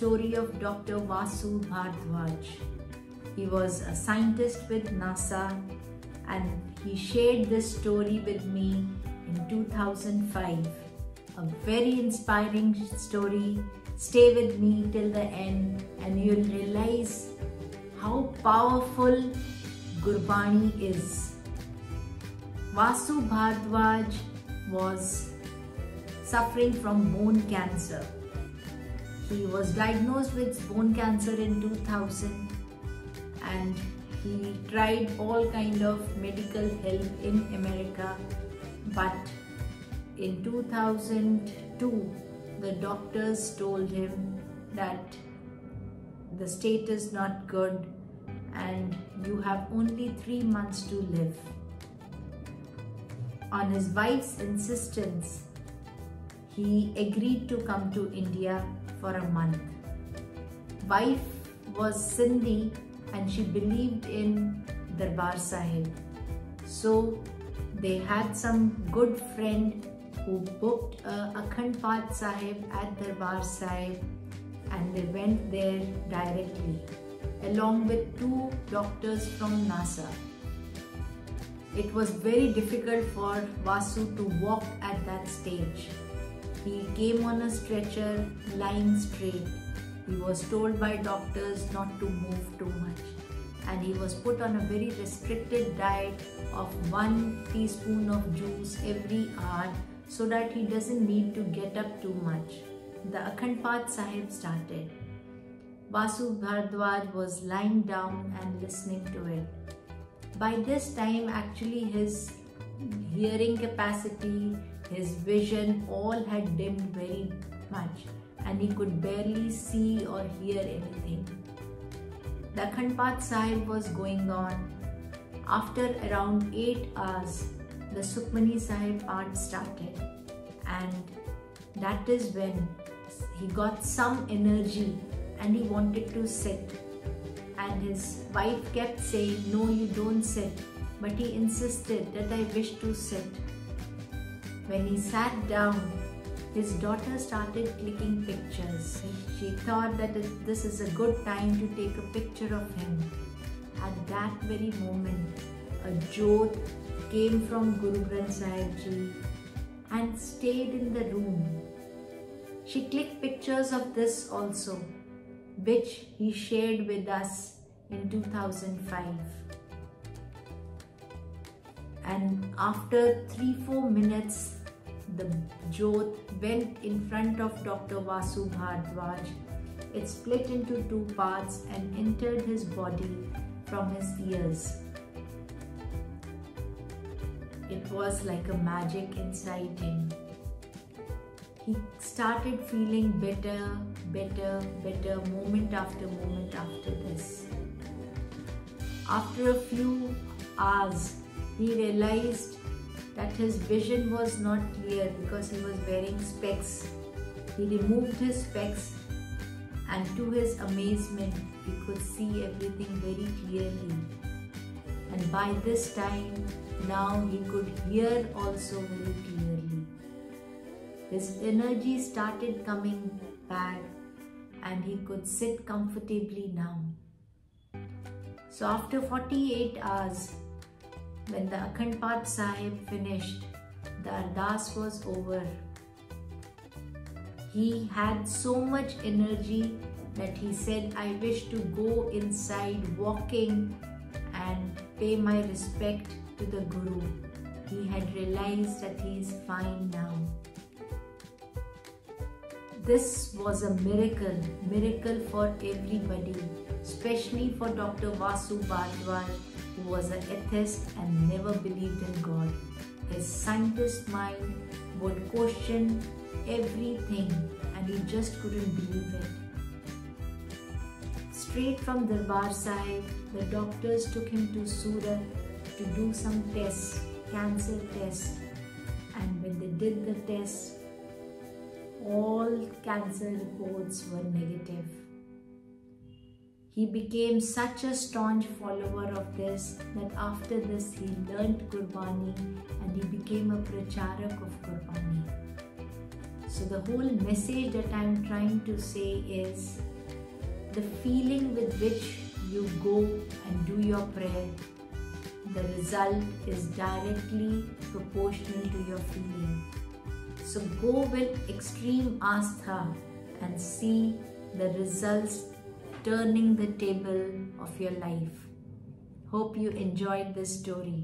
story of Dr. Vasu Bhardwaj. He was a scientist with NASA and he shared this story with me in 2005. A very inspiring story. Stay with me till the end and you'll realize how powerful Gurbani is. Vasu Bhardwaj was suffering from bone cancer. He was diagnosed with bone cancer in 2000 and he tried all kind of medical help in America, but in 2002 the doctors told him that the state is not good and you have only 3 months to live. On his wife's insistence, he agreed to come to India for a month. Wife was Sindhi and she believed in Darbar Sahib. So they had some good friend who booked a Akhand Path Sahib at Darbar Sahib and they went there directly along with 2 doctors from NASA. It was very difficult for Vasu to walk at that stage. He came on a stretcher lying straight. He was told by doctors not to move too much and he was put on a very restricted diet of 1 teaspoon of juice every hour so that he doesn't need to get up too much. The Akhand Path Sahib started. Vasu Bhardwaj was lying down and listening to it. By this time actually his hearing capacity, his vision all had dimmed very much and he could barely see or hear anything. The Akhand Path Sahib was going on. After around 8 hours, the Sukhmani Sahib part started and that is when he got some energy and he wanted to sit. And his wife kept saying, no, you don't sit. But he insisted that I wish to sit. When he sat down, his daughter started clicking pictures. She thought that this is a good time to take a picture of him. At that very moment, a jyot came from Guru Granth Sahib Ji and stayed in the room. She clicked pictures of this also, which he shared with us in 2005. And after 3-4 minutes, the jyot went in front of Dr. Vasu Bhardwaj. It split into 2 parts and entered his body from his ears. It was like a magic inside him. He started feeling better, moment after this. After a few hours, he realized that his vision was not clear because he was wearing specs. He removed his specs and to his amazement, he could see everything very clearly. And by this time, now he could hear also very clearly. His energy started coming back and he could sit comfortably now. So after 48 hours, when the Akhand Path Sahib finished, the Ardas was over. He had so much energy that he said, I wish to go inside walking and pay my respect to the Guru. He had realized that he is fine now. This was a miracle for everybody, especially for Dr. Vasu Bhardwaj, who was an atheist and never believed in God. His scientist mind would question everything and he just couldn't believe it. Straight from Darbar Sahib, the doctors took him to Surat to do some tests, cancer tests, and when they did the tests, all cancer reports were negative. He became such a staunch follower of this that after this he learnt Gurbani and he became a pracharak of Gurbani. So the whole message that I am trying to say is the feeling with which you go and do your prayer, the result is directly proportional to your feeling. So go with extreme astha and see the results turning the table of your life. Hope you enjoyed this story.